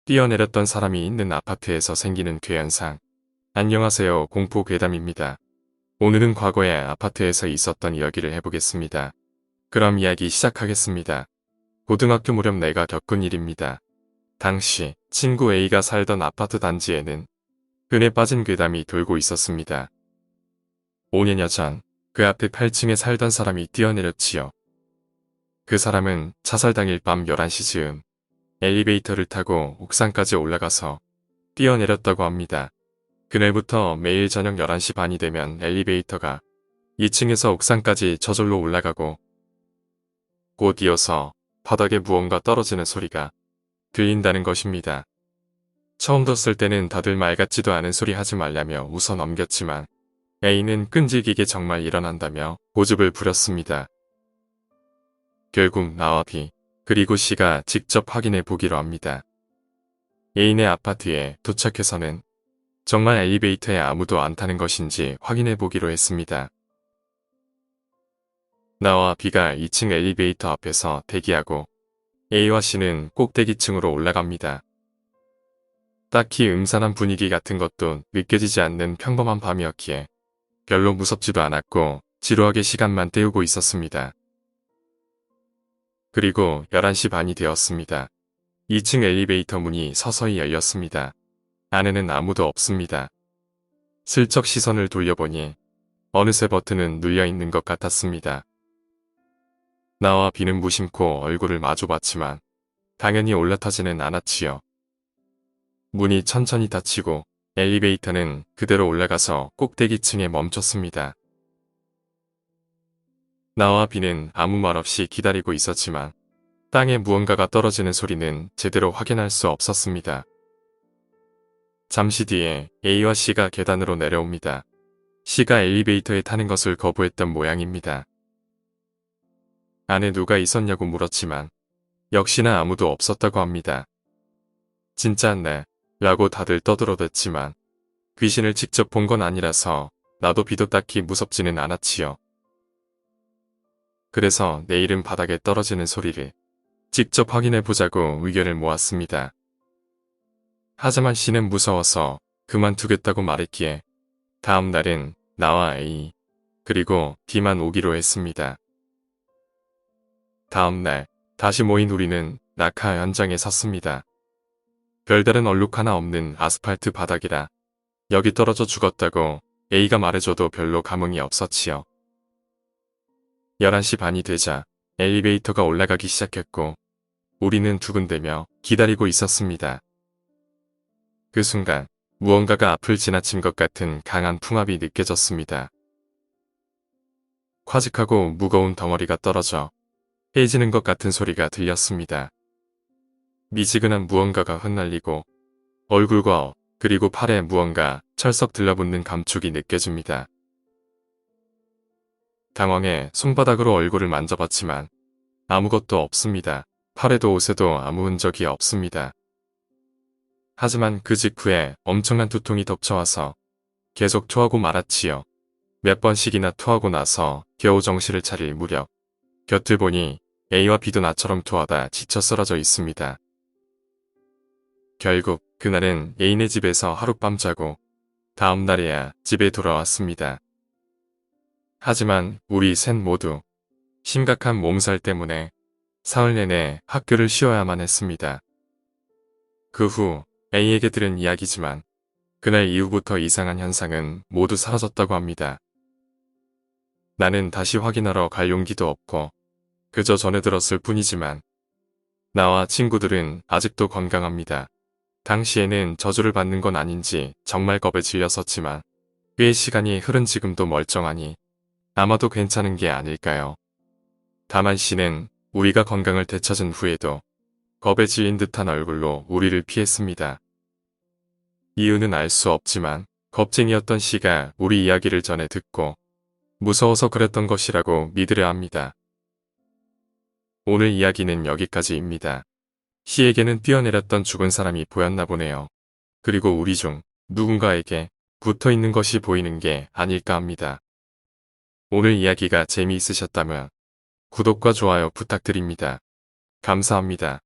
뛰어내렸던 사람이 있는 아파트에서 생기는 괴현상. 안녕하세요, 공포괴담입니다. 오늘은 과거의 아파트에서 있었던 이야기를 해보겠습니다. 그럼 이야기 시작하겠습니다. 고등학교 무렵 내가 겪은 일입니다. 당시 친구 A가 살던 아파트 단지에는 끈에 빠진 괴담이 돌고 있었습니다. 5년여 전 그 앞에 8층에 살던 사람이 뛰어내렸지요. 그 사람은 자살 당일 밤 11시 즈음 엘리베이터를 타고 옥상까지 올라가서 뛰어내렸다고 합니다. 그날부터 매일 저녁 11시 반이 되면 엘리베이터가 2층에서 옥상까지 저절로 올라가고 곧 이어서 바닥에 무언가 떨어지는 소리가 들린다는 것입니다. 처음 들었을 때는 다들 말 같지도 않은 소리 하지 말라며 웃어 넘겼지만 A는 끈질기게 정말 일어난다며 고집을 부렸습니다. 결국 나와 B 그리고 C가 직접 확인해 보기로 합니다. A네 아파트에 도착해서는 정말 엘리베이터에 아무도 안 타는 것인지 확인해 보기로 했습니다. 나와 B가 2층 엘리베이터 앞에서 대기하고 A와 C는 꼭대기층으로 올라갑니다. 딱히 음산한 분위기 같은 것도 느껴지지 않는 평범한 밤이었기에 별로 무섭지도 않았고 지루하게 시간만 때우고 있었습니다. 그리고 11시 반이 되었습니다. 2층 엘리베이터 문이 서서히 열렸습니다. 안에는 아무도 없습니다. 슬쩍 시선을 돌려보니 어느새 버튼은 눌려있는 것 같았습니다. 나와 B는 무심코 얼굴을 마주봤지만 당연히 올라타지는 않았지요. 문이 천천히 닫히고 엘리베이터는 그대로 올라가서 꼭대기층에 멈췄습니다. 나와 B는 아무 말 없이 기다리고 있었지만 땅에 무언가가 떨어지는 소리는 제대로 확인할 수 없었습니다. 잠시 뒤에 A와 C가 계단으로 내려옵니다. C가 엘리베이터에 타는 것을 거부했던 모양입니다. 안에 누가 있었냐고 물었지만 역시나 아무도 없었다고 합니다. 진짜 네 라고 다들 떠들어댔지만 귀신을 직접 본 건 아니라서 나도 B도 딱히 무섭지는 않았지요. 그래서 내일은 바닥에 떨어지는 소리를 직접 확인해 보자고 의견을 모았습니다. 하지만 C는 무서워서 그만두겠다고 말했기에 다음 날은 나와 A 그리고 D만 오기로 했습니다. 다음 날 다시 모인 우리는 낙하 현장에 섰습니다. 별다른 얼룩 하나 없는 아스팔트 바닥이라 여기 떨어져 죽었다고 A가 말해줘도 별로 감흥이 없었지요. 11시 반이 되자 엘리베이터가 올라가기 시작했고 우리는 두근대며 기다리고 있었습니다. 그 순간 무언가가 앞을 지나친 것 같은 강한 풍압이 느껴졌습니다. 콰직하고 무거운 덩어리가 떨어져 헤어지는 것 같은 소리가 들렸습니다. 미지근한 무언가가 흩날리고 얼굴과 그리고 팔에 무언가 철썩 들러붙는 감촉이 느껴집니다. 당황해 손바닥으로 얼굴을 만져봤지만 아무것도 없습니다. 팔에도 옷에도 아무 흔적이 없습니다. 하지만 그 직후에 엄청난 두통이 덮쳐와서 계속 토하고 말았지요. 몇 번씩이나 토하고 나서 겨우 정신을 차릴 무렵 곁을 보니 A와 B도 나처럼 토하다 지쳐 쓰러져 있습니다. 결국 그날은 A네 집에서 하룻밤 자고 다음 날에야 집에 돌아왔습니다. 하지만 우리 셋 모두 심각한 몸살 때문에 사흘 내내 학교를 쉬어야만 했습니다. 그 후 A에게 들은 이야기지만 그날 이후부터 이상한 현상은 모두 사라졌다고 합니다. 나는 다시 확인하러 갈 용기도 없고 그저 전해 들었을 뿐이지만 나와 친구들은 아직도 건강합니다. 당시에는 저주를 받는 건 아닌지 정말 겁에 질렸었지만 꽤 시간이 흐른 지금도 멀쩡하니 아마도 괜찮은 게 아닐까요? 다만 C는 우리가 건강을 되찾은 후에도 겁에 질린 듯한 얼굴로 우리를 피했습니다. 이유는 알 수 없지만 겁쟁이였던 C가 우리 이야기를 전해 듣고 무서워서 그랬던 것이라고 믿으려 합니다. 오늘 이야기는 여기까지입니다. C에게는 뛰어내렸던 죽은 사람이 보였나 보네요. 그리고 우리 중 누군가에게 붙어있는 것이 보이는 게 아닐까 합니다. 오늘 이야기가 재미있으셨다면 구독과 좋아요 부탁드립니다. 감사합니다.